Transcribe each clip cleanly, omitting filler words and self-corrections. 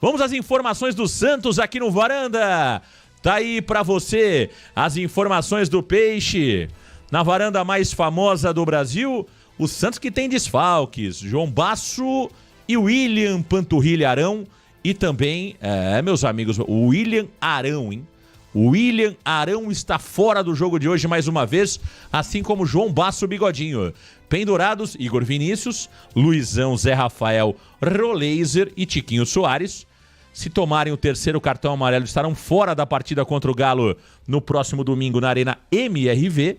Vamos às informações do Santos aqui no Varanda. Tá aí pra você as informações do Peixe. Na varanda mais famosa do Brasil, o Santos que tem desfalques. João Basso e William Panturrilha Arão. E também, meus amigos, o William Arão, hein? O William Arão está fora do jogo de hoje mais uma vez, assim como João Basso Bigodinho. Pendurados, Igor Vinícius, Luizão, Zé Rafael, Roleiser e Tiquinho Soares. Se tomarem o terceiro cartão amarelo, estarão fora da partida contra o Galo no próximo domingo na Arena MRV.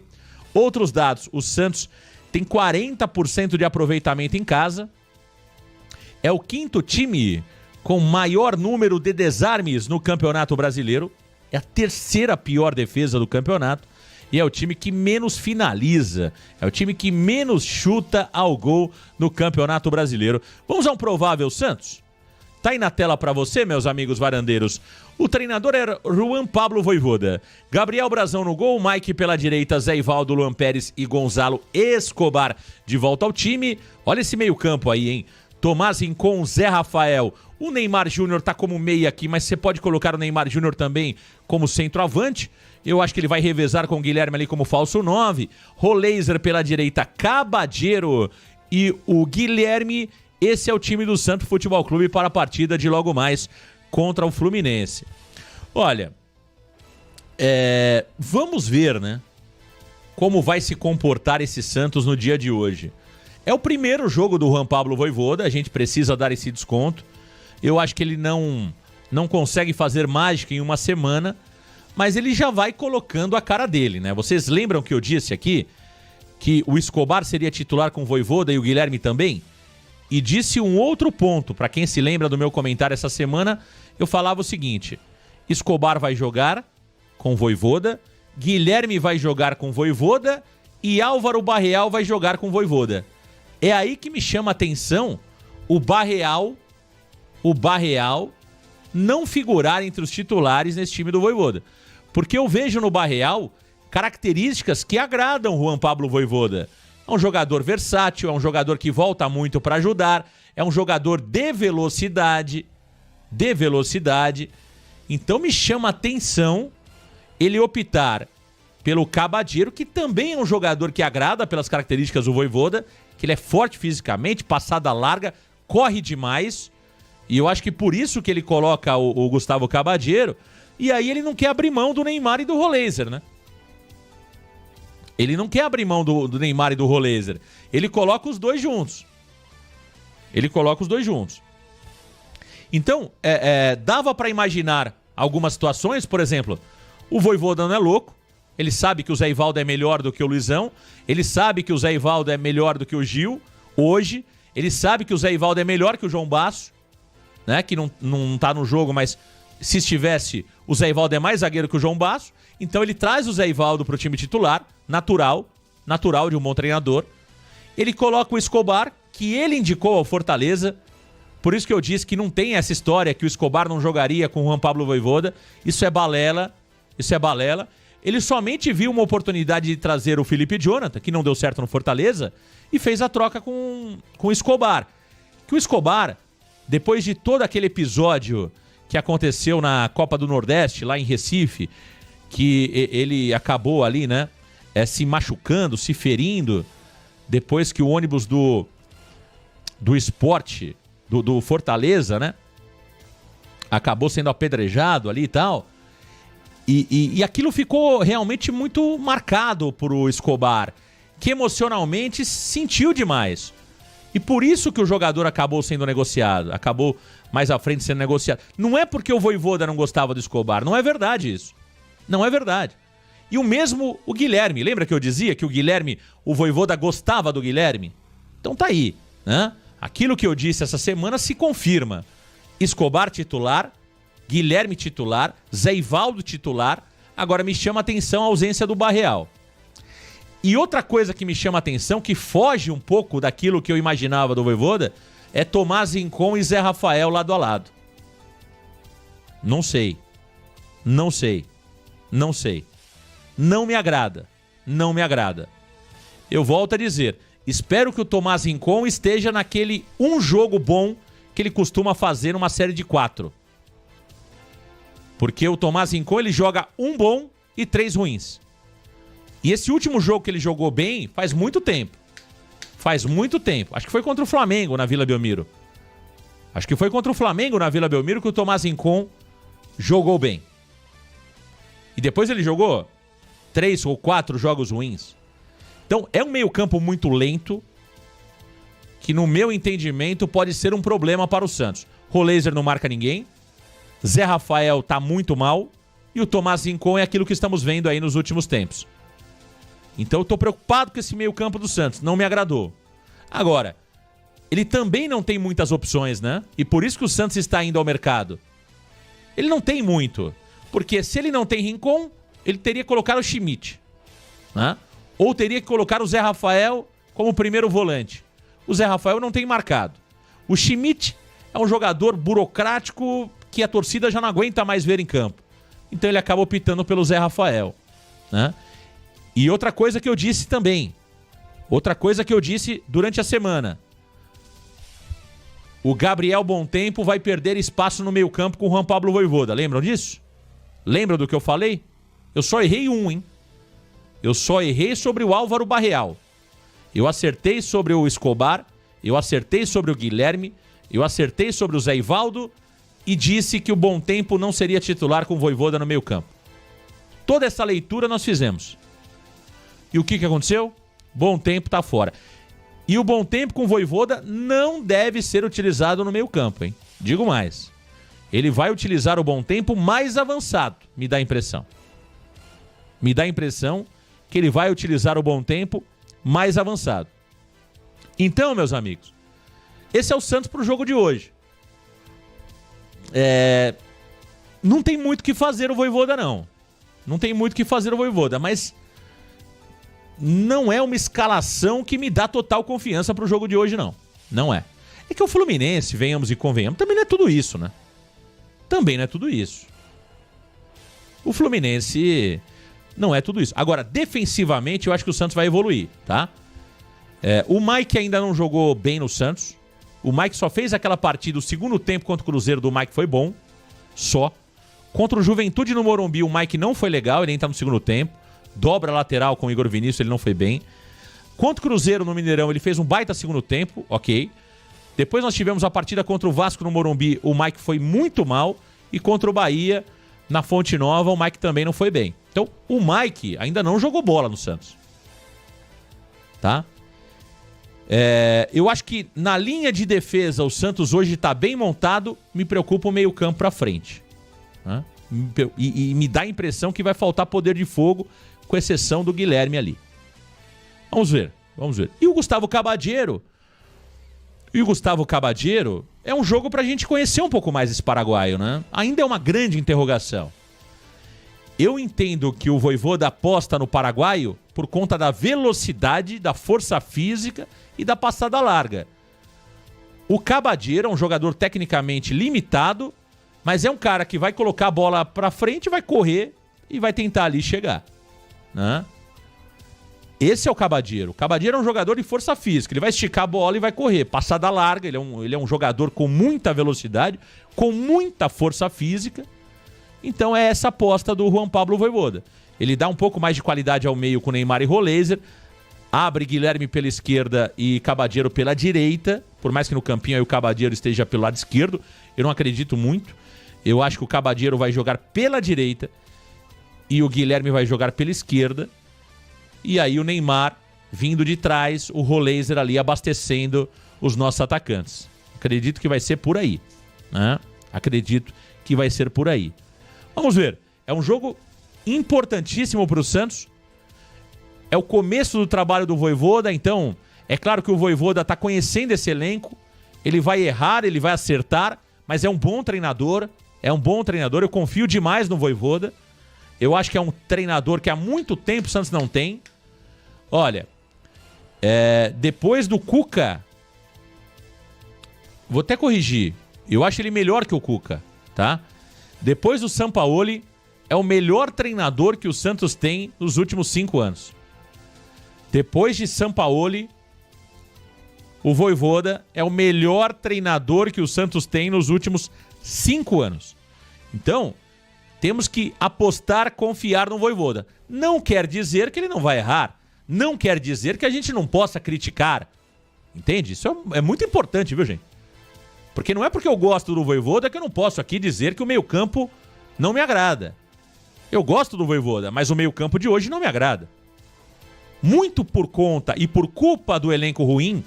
Outros dados, o Santos tem 40% de aproveitamento em casa. É o quinto time com maior número de desarmes no Campeonato Brasileiro. É a terceira pior defesa do campeonato. E é o time que menos finaliza. É o time que menos chuta ao gol no Campeonato Brasileiro. Vamos a um provável Santos? Tá aí na tela para você, meus amigos varandeiros. O treinador é Juan Pablo Vojvoda. Gabriel Brazão no gol, Mike pela direita, Zé Ivaldo, Luan Pérez e Gonzalo Escobar de volta ao time. Olha esse meio campo aí, hein? Tomás Rincon, Zé Rafael. O Neymar Júnior tá como meia aqui, mas você pode colocar o Neymar Júnior também como centroavante. Eu acho que ele vai revezar com o Guilherme ali como falso 9. Roleiser pela direita, Cabadeiro e o Guilherme. Esse é o time do Santos Futebol Clube para a partida de logo mais contra o Fluminense. Olha, vamos ver, né? Como vai se comportar esse Santos no dia de hoje. É o primeiro jogo do Juan Pablo Vojvoda, a gente precisa dar esse desconto. Eu acho que ele não consegue fazer mágica em uma semana, mas ele já vai colocando a cara dele, né? Vocês lembram que eu disse aqui que o Escobar seria titular com o Vojvoda e o Guilherme também? E disse um outro ponto, para quem se lembra do meu comentário essa semana, eu falava o seguinte: Escobar vai jogar com o Vojvoda, Guilherme vai jogar com o Vojvoda e Álvaro Barreal vai jogar com o Vojvoda. É aí que me chama a atenção o Barreal não figurar entre os titulares nesse time do Vojvoda. Porque eu vejo no Barreal características que agradam o Juan Pablo Vojvoda. É um jogador versátil, é um jogador que volta muito para ajudar, é um jogador de velocidade. Então me chama a atenção ele optar pelo Cabadeiro, que também é um jogador que agrada pelas características do Vojvoda, que ele é forte fisicamente, passada larga, corre demais, e eu acho que por isso que ele coloca o Gustavo Cabadeiro, e aí ele não quer abrir mão do Neymar e do Roleiser, né? Ele não quer abrir mão do Neymar e do Roleiser. Ele coloca os dois juntos. Então, dava para imaginar algumas situações, por exemplo, o Vojvoda não é louco, ele sabe que o Zé Ivaldo é melhor do que o Luizão, ele sabe que o Zé Ivaldo é melhor do que o Gil, hoje, ele sabe que o Zé Ivaldo é melhor que o João Basso, né, que não tá no jogo, mas se estivesse, o Zé Ivaldo é mais zagueiro que o João Basso, então ele traz o Zé Ivaldo pro time titular, natural de um bom treinador. Ele coloca o Escobar, que ele indicou ao Fortaleza, por isso que eu disse que não tem essa história que o Escobar não jogaria com o Juan Pablo Vojvoda, isso é balela. Ele somente viu uma oportunidade de trazer o Felipe Jonathan, que não deu certo no Fortaleza, e fez a troca com o Escobar. Que o Escobar, depois de todo aquele episódio que aconteceu na Copa do Nordeste, lá em Recife, que ele acabou ali, né, se machucando, se ferindo, depois que o ônibus do Sport, do Fortaleza, né, acabou sendo apedrejado ali e tal. E aquilo ficou realmente muito marcado pro Escobar, que emocionalmente sentiu demais. E por isso que o jogador acabou sendo negociado, acabou mais à frente sendo negociado. Não é porque o Vojvoda não gostava do Escobar, não é verdade isso. Não é verdade. E o mesmo o Guilherme, lembra que eu dizia que o Vojvoda gostava do Guilherme? Então tá aí, né? Aquilo que eu disse essa semana se confirma. Escobar titular, Guilherme titular, Zé Ivaldo titular. Agora me chama a atenção a ausência do Barreal. E outra coisa que me chama a atenção, que foge um pouco daquilo que eu imaginava do Vojvoda, é Tomás Rincon e Zé Rafael lado a lado. Não sei. Não me agrada. Eu volto a dizer, espero que o Tomás Rincon esteja naquele um jogo bom que que ele costuma fazer numa série de 4. Porque o Tomás Rincon, ele joga um bom e 3 ruins. E esse último jogo que ele jogou bem faz muito tempo. Faz muito tempo. Acho que foi contra o Flamengo na Vila Belmiro. Acho que foi contra o Flamengo na Vila Belmiro que o Tomás Rincon jogou bem. E depois ele jogou 3 ou 4 jogos ruins. Então é um meio-campo muito lento, que no meu entendimento pode ser um problema para o Santos. Roleiser não marca ninguém, Zé Rafael tá muito mal e o Tomás Rincon é aquilo que estamos vendo aí nos últimos tempos. Então eu tô preocupado com esse meio-campo do Santos, não me agradou. Agora, ele também não tem muitas opções, né? E por isso que o Santos está indo ao mercado. Ele não tem muito, porque se ele não tem Rincon, ele teria que colocar o Schmidt, né? Ou teria que colocar o Zé Rafael como primeiro volante. O Zé Rafael não tem marcado. O Schmidt é um jogador burocrático que a torcida já não aguenta mais ver em campo. Então ele acaba optando pelo Zé Rafael, né? E outra coisa que eu disse também, outra coisa que eu disse durante a semana, o Gabriel Bontempo vai perder espaço no meio-campo com o Juan Pablo Vojvoda. Lembram disso? Lembram do que eu falei? Eu só errei hein? Eu só errei sobre o Álvaro Barreal. Eu acertei sobre o Escobar, eu acertei sobre o Guilherme, eu acertei sobre o Zé Ivaldo e disse que o Bontempo não seria titular com o Vojvoda no meio-campo. Toda essa leitura nós fizemos. E o que aconteceu? Bontempo tá fora. E o Bontempo com o Vojvoda não deve ser utilizado no meio-campo, hein? Digo mais. Ele vai utilizar o Bontempo mais avançado, me dá a impressão. Me dá a impressão que ele vai utilizar o Bontempo mais avançado. Então, meus amigos, esse é o Santos pro jogo de hoje. Não tem muito o que fazer o Vojvoda, não. Não tem muito o que fazer o Vojvoda, mas não é uma escalação que me dá total confiança pro jogo de hoje, não. Não é. É que o Fluminense, venhamos e convenhamos, também não é tudo isso, né? Também não é tudo isso. O Fluminense não é tudo isso. Agora, defensivamente, eu acho que o Santos vai evoluir, tá? O Mike ainda não jogou bem no Santos. O Mike só fez aquela partida, o segundo tempo contra o Cruzeiro do Mike foi bom. Só. Contra o Juventude no Morumbi, o Mike não foi legal, ele entra no segundo tempo. Dobra lateral com o Igor Vinícius, ele não foi bem. Contra o Cruzeiro no Mineirão, ele fez um baita segundo tempo, ok. Depois nós tivemos a partida contra o Vasco no Morumbi, o Mike foi muito mal. E contra o Bahia, na Fonte Nova, o Mike também não foi bem. Então, o Mike ainda não jogou bola no Santos. Tá? Eu acho que na linha de defesa o Santos hoje está bem montado, me preocupa o meio campo para frente. Né? E me dá a impressão que vai faltar poder de fogo, com exceção do Guilherme ali. Vamos ver, vamos ver. E o Gustavo Cabadiero? É um jogo pra gente conhecer um pouco mais esse paraguaio, né? Ainda é uma grande interrogação. Eu entendo que o Vojvoda aposta no paraguaio por conta da velocidade, da força física e da passada larga. O Cabadiero é um jogador tecnicamente limitado, mas é um cara que vai colocar a bola pra frente, vai correr e vai tentar ali chegar, né? Esse é o Cabadiero. O Cabadiero é um jogador de força física. Ele vai esticar a bola e vai correr. Passada larga, ele é um jogador com muita velocidade, com muita força física. Então é essa aposta do Juan Pablo Vojvoda. Ele dá um pouco mais de qualidade ao meio com Neymar e Roleiser. Abre Guilherme pela esquerda e Cabadiero pela direita. Por mais que no campinho aí o Cabadiero esteja pelo lado esquerdo. Eu não acredito muito. Eu acho que o Cabadiero vai jogar pela direita e o Guilherme vai jogar pela esquerda. E aí o Neymar vindo de trás, o Roleiser ali abastecendo os nossos atacantes. Acredito que vai ser por aí, né? Acredito que vai ser por aí. Vamos ver. É um jogo importantíssimo para o Santos. É o começo do trabalho do Vojvoda, então é claro que o Vojvoda está conhecendo esse elenco. Ele vai errar, ele vai acertar, mas é um bom treinador. Eu confio demais no Vojvoda. Eu acho que é um treinador que há muito tempo o Santos não tem. Olha, depois do Cuca, vou até corrigir, eu acho ele melhor que o Cuca, tá? Depois do Sampaoli, é o melhor treinador que o Santos tem nos últimos 5 anos. Depois de Sampaoli, O Vojvoda é o melhor treinador que o Santos tem nos últimos 5 anos. Então, temos que apostar, confiar no Vojvoda. Não quer dizer que ele não vai errar. Não quer dizer que a gente não possa criticar. Entende? Isso é muito importante, viu, gente? Porque não é porque eu gosto do Vojvoda que eu não posso aqui dizer que o meio-campo não me agrada. Eu gosto do Vojvoda, mas o meio-campo de hoje não me agrada. Muito por conta e por culpa do elenco ruim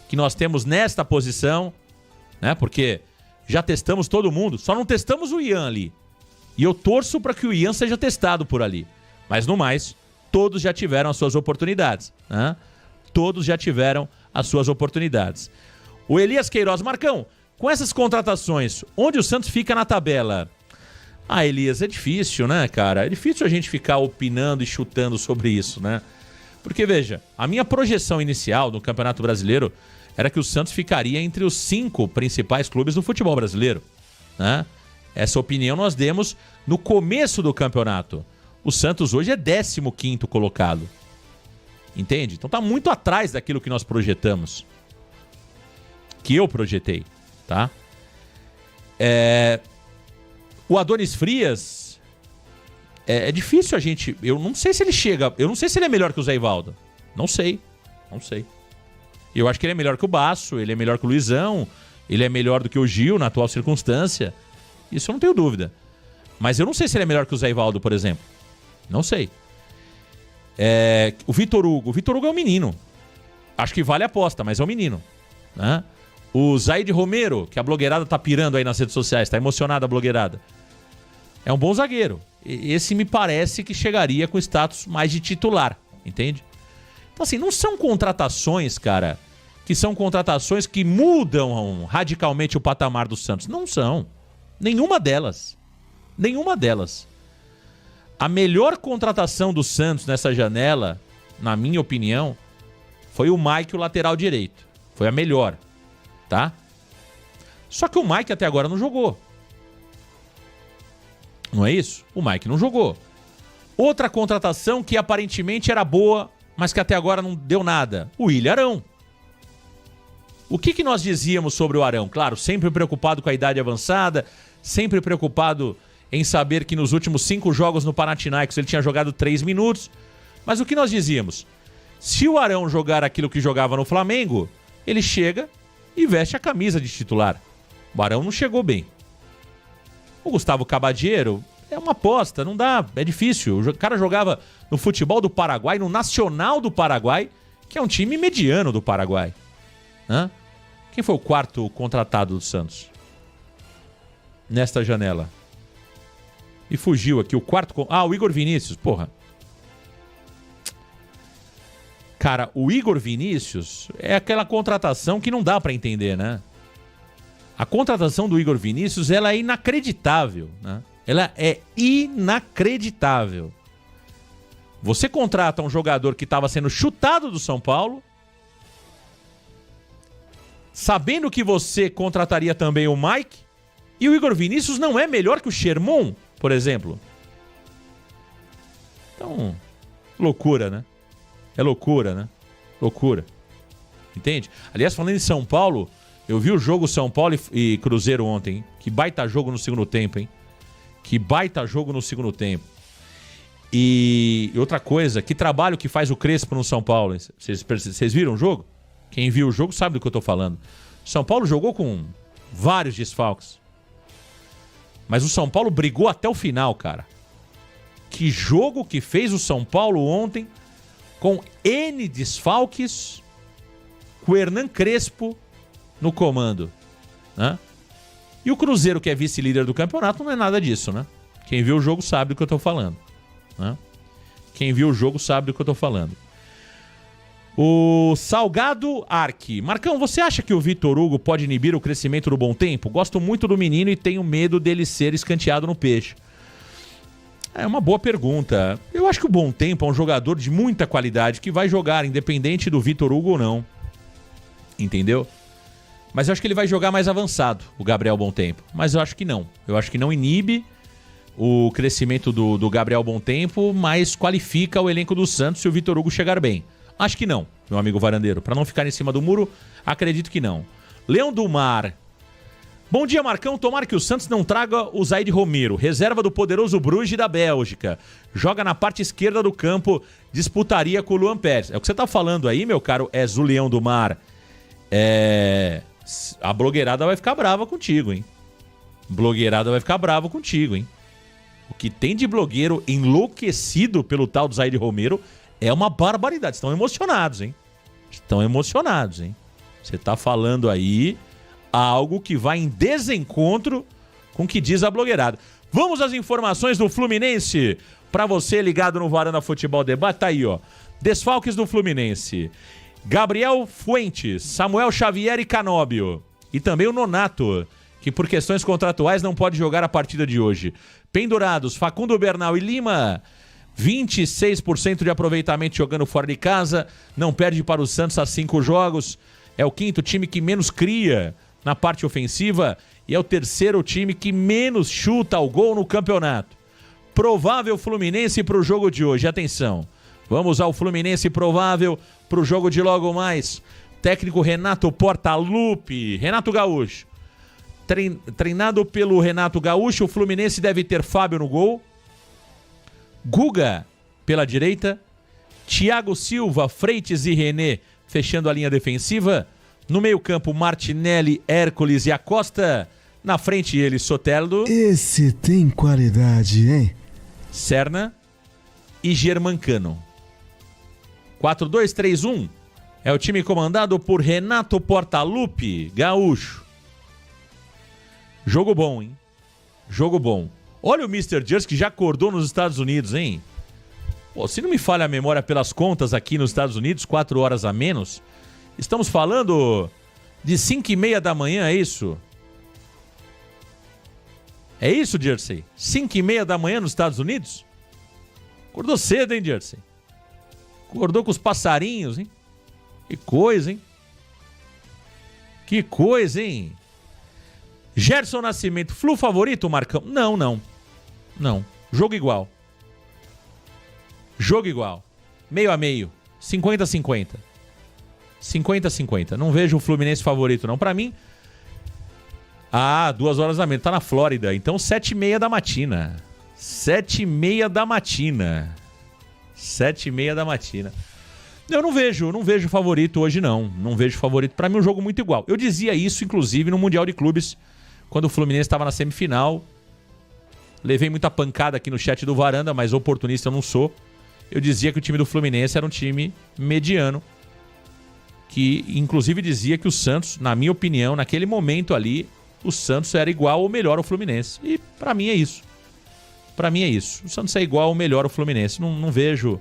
que nós temos nesta posição, né? Porque já testamos todo mundo, só não testamos o Ian ali. E eu torço para que o Ian seja testado por ali. Mas no mais, todos já tiveram as suas oportunidades, né? Todos já tiveram as suas oportunidades. O Elias Queiroz, Marcão, com essas contratações, onde o Santos fica na tabela? Ah, Elias, é difícil, né, cara? É difícil a gente ficar opinando e chutando sobre isso, né? Porque, veja, a minha projeção inicial no Campeonato Brasileiro era que o Santos ficaria entre os 5 principais clubes do futebol brasileiro, né? Essa opinião nós demos no começo do campeonato. O Santos hoje é 15º colocado. Entende? Então tá muito atrás daquilo que nós projetamos. Que eu projetei, tá? O Adonis Frias... É difícil a gente... Eu não sei se ele chega... Eu não sei se ele é melhor que o Zé Ivaldo. Não sei. Eu acho que ele é melhor que o Basso, ele é melhor que o Luizão, ele é melhor do que o Gil na atual circunstância. Isso eu não tenho dúvida. Mas eu não sei se ele é melhor que o Zé Ivaldo, por exemplo. Não sei. O Vitor Hugo. O Vitor Hugo é um menino. Acho que vale a aposta, mas é um menino, né? O Zaid Romero, que a blogueirada tá pirando aí nas redes sociais, tá emocionada a blogueirada. É um bom zagueiro. Esse me parece que chegaria com status mais de titular, entende? Então assim, não são contratações, cara, que são contratações que mudam radicalmente o patamar do Santos. Não são. Nenhuma delas. A melhor contratação do Santos nessa janela, na minha opinião, foi o Mike, o lateral direito. Foi a melhor, tá? Só que o Mike até agora não jogou. Não é isso? O Mike não jogou. Outra contratação que aparentemente era boa, mas que até agora não deu nada. O William Arão. O que nós dizíamos sobre o Arão? Claro, sempre preocupado com a idade avançada, sempre preocupado em saber que nos últimos 5 jogos no Panathinaikos ele tinha jogado 3 minutos. Mas o que nós dizíamos? Se o Arão jogar aquilo que jogava no Flamengo, ele chega e veste a camisa de titular. O Arão não chegou bem. O Gustavo Cabadiero é uma aposta, não dá, é difícil. O cara jogava no futebol do Paraguai, no Nacional do Paraguai, que é um time mediano do Paraguai. Hã? Quem foi o 4º contratado do Santos nesta janela? E fugiu aqui o 4º... Ah, o Igor Vinícius, porra. Cara, o Igor Vinícius é aquela contratação que não dá pra entender, né? A contratação do Igor Vinícius, ela é inacreditável, né? Ela é inacreditável. Você contrata um jogador que estava sendo chutado do São Paulo, sabendo que você contrataria também o Mike, e o Igor Vinícius não é melhor que o Sherman, por exemplo. Então, loucura, né? É loucura, né? Loucura. Entende? Aliás, falando em São Paulo, eu vi o jogo São Paulo e Cruzeiro ontem, hein? Que baita jogo no segundo tempo, hein? Que baita jogo no segundo tempo. E outra coisa, que trabalho que faz o Crespo no São Paulo. Vocês viram o jogo? Quem viu o jogo sabe do que eu tô falando. São Paulo jogou com vários desfalques. Mas o São Paulo brigou até o final, cara. Que jogo que fez o São Paulo ontem com N desfalques, com o Hernan Crespo no comando, né? E o Cruzeiro, que é vice-líder do campeonato, não é nada disso, né? Quem viu o jogo sabe do que eu tô falando, né? Quem viu o jogo sabe do que eu tô falando. O Salgado Arque. Marcão, você acha que o Vitor Hugo pode inibir o crescimento do Bom Tempo? Gosto muito do menino e tenho medo dele ser escanteado no peixe. É uma boa pergunta. Eu acho que o Bom Tempo é um jogador de muita qualidade que vai jogar, independente do Vitor Hugo ou não. Entendeu? Mas eu acho que ele vai jogar mais avançado, o Gabriel Bom Tempo. Mas eu acho que não. Eu acho que não inibe o crescimento do Gabriel Bom Tempo, mas qualifica o elenco do Santos se o Vitor Hugo chegar bem. Acho que não. meu amigo varandeiro. Para não ficar em cima do muro, acredito que não. Leão do Mar. Bom dia, Marcão. Tomara que o Santos não traga o Zaid Romero, reserva do poderoso Bruges da Bélgica. Joga na parte esquerda do campo, disputaria com o Luan Pérez. É o que você tá falando aí, meu caro, o Leão do Mar. A blogueirada vai ficar brava contigo, hein? Blogueirada vai ficar brava contigo, hein? O que tem de blogueiro enlouquecido pelo tal do Zaid Romero é uma barbaridade. Estão emocionados, hein? Estão emocionados, hein? Você tá falando aí algo que vai em desencontro com o que diz a blogueirada. Vamos às informações do Fluminense. Para você ligado no Varanda Futebol Debate, tá aí, ó. Desfalques do Fluminense. Gabriel Fuentes, Samuel Xavier e Canóbio. E também o Nonato, que por questões contratuais não pode jogar a partida de hoje. Pendurados, Facundo Bernal e Lima. 26% de aproveitamento jogando fora de casa. Não perde para o Santos há 5 jogos. É o quinto time que menos cria na parte ofensiva e é o terceiro time que menos chuta ao gol no campeonato. Provável Fluminense para o jogo de hoje. Atenção, vamos ao Fluminense provável para o jogo de logo mais. Técnico Renato Portaluppi, Renato Gaúcho. Treinado pelo Renato Gaúcho, o Fluminense deve ter Fábio no gol, Guga pela direita, Thiago Silva, Freitas e René fechando a linha defensiva. No meio-campo, Martinelli, Hércules e Acosta. Na frente, ele, Soteldo. Esse tem qualidade, hein? Serna e Germancano. 4-2-3-1. É o time comandado por Renato Portaluppi, Gaúcho. Jogo bom, hein? Jogo bom. Olha o Mr. Jersey que já acordou nos Estados Unidos, hein? Pô, se não me falha a memória pelas contas aqui nos Estados Unidos, 4 horas a menos... Estamos falando de 5h30 da manhã, é isso? É isso, Jersey? 5h30 da manhã nos Estados Unidos? Acordou cedo, hein, Jersey? Acordou com os passarinhos, hein? Que coisa, hein? Que coisa, hein? Gerson Nascimento, Flu favorito, Marcão? Não. Jogo igual. Jogo igual. Meio a meio. 50-50. 50-50. Não vejo o Fluminense favorito, não. Pra mim... 2 horas a menos. Tá na Flórida. Então, 7h30 da matina. 7h30 da matina. 7h30 da matina. Eu não vejo favorito hoje, não. Não vejo favorito. Pra mim, um jogo muito igual. Eu dizia isso, inclusive, no Mundial de Clubes, quando o Fluminense estava na semifinal. Levei muita pancada aqui no chat do Varanda, mas oportunista eu não sou. Eu dizia que o time do Fluminense era um time mediano, que inclusive dizia que o Santos, na minha opinião, naquele momento ali, o Santos era igual ou melhor ao Fluminense. E pra mim é isso. Pra mim é isso. O Santos é igual ou melhor ao Fluminense. Não vejo...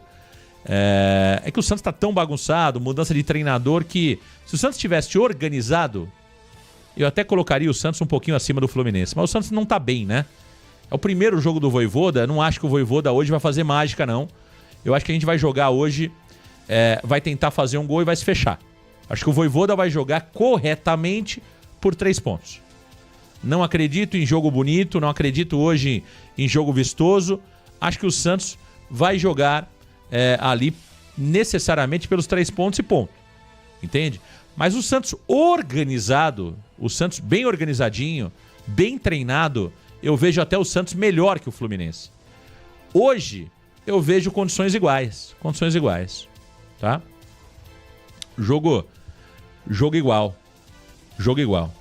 É que o Santos tá tão bagunçado, mudança de treinador, que se o Santos tivesse organizado, eu até colocaria o Santos um pouquinho acima do Fluminense. Mas o Santos não tá bem, né? É o primeiro jogo do Vojvoda. Não acho que o Vojvoda hoje vai fazer mágica, não. Eu acho que a gente vai jogar hoje, vai tentar fazer um gol e vai se fechar. Acho que o Vojvoda vai jogar corretamente por 3 pontos. Não acredito em jogo bonito, não acredito hoje em jogo vistoso. Acho que o Santos vai jogar ali necessariamente pelos 3 pontos e ponto. Entende? Mas o Santos organizado, o Santos bem organizadinho, bem treinado, eu vejo até o Santos melhor que o Fluminense. Hoje, eu vejo condições iguais. Condições iguais. Tá? Jogo igual. Jogo igual.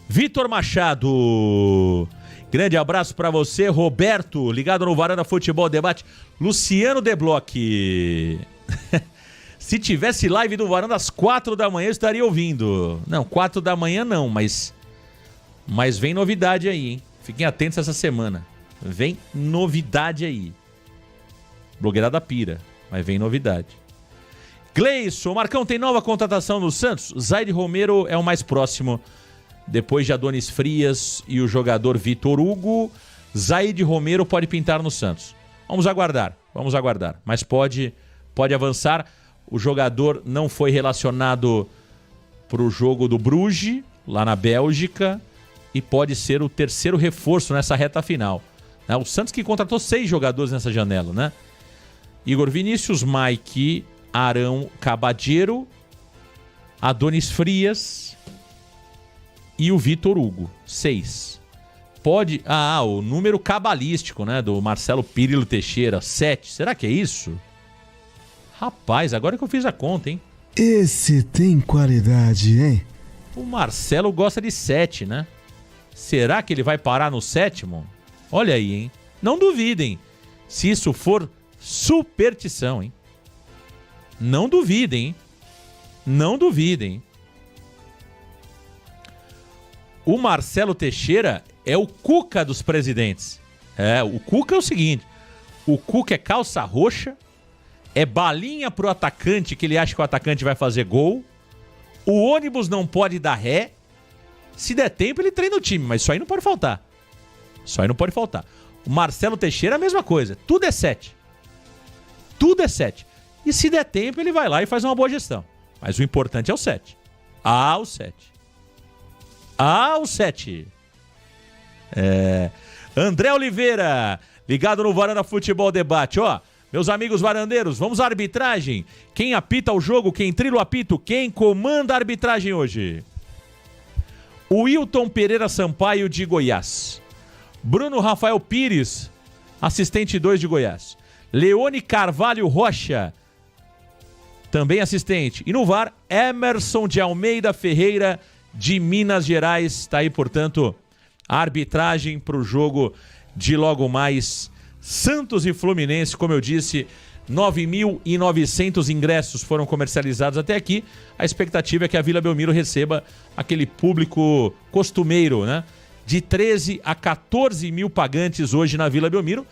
Vitor Machado. Grande abraço pra você. Roberto, ligado no Varanda Futebol Debate. Luciano Deblock. Se tivesse live do Varanda às 4 da manhã, eu estaria ouvindo. Não, 4 da manhã não, mas vem novidade aí, hein? Fiquem atentos essa semana. Vem novidade aí. Blogueirada pira, mas vem novidade. Gleison, Marcão, tem nova contratação no Santos? Zaid Romero é o mais próximo. Depois de Adonis Frias e o jogador Vitor Hugo, Zaid Romero pode pintar no Santos. Vamos aguardar. Mas pode avançar. O jogador não foi relacionado para o jogo do Bruges, lá na Bélgica, e pode ser o terceiro reforço nessa reta final. O Santos que contratou 6 jogadores nessa janela, né? Igor Vinícius, Mike, Arão Cabadeiro, Adonis Frias e o Vitor Hugo. 6. Pode... o número cabalístico, né? Do Marcelo Pirillo Teixeira. 7. Será que é isso? Rapaz, agora que eu fiz a conta, hein? Esse tem qualidade, hein? O Marcelo gosta de 7, né? Será que ele vai parar no 7º? Olha aí, hein? Não duvidem. Se isso for superstição, hein? Não duvidem, hein? Não duvidem. O Marcelo Teixeira é o Cuca dos presidentes. O Cuca é o seguinte. O Cuca é calça roxa, é balinha pro atacante, que ele acha que o atacante vai fazer gol. O ônibus não pode dar ré. Se der tempo, ele treina o time, mas isso aí não pode faltar. Isso aí não pode faltar. O Marcelo Teixeira é a mesma coisa. Tudo é 7. Tudo é 7. E se der tempo, ele vai lá e faz uma boa gestão. Mas o importante é o 7. O 7. O 7. André Oliveira, ligado no Varanda Futebol Debate. Meus amigos varandeiros, vamos à arbitragem. Quem apita o jogo, quem trilha o apito, quem comanda a arbitragem hoje? O Wilton Pereira Sampaio, de Goiás. Bruno Rafael Pires, assistente 2 de Goiás. Leone Carvalho Rocha, também assistente. E no VAR, Emerson de Almeida Ferreira, de Minas Gerais. Está aí, portanto, a arbitragem para o jogo de logo mais Santos e Fluminense. Como eu disse, 9.900 ingressos foram comercializados até aqui. A expectativa é que a Vila Belmiro receba aquele público costumeiro, né? De 13 a 14 mil pagantes hoje na Vila Belmiro.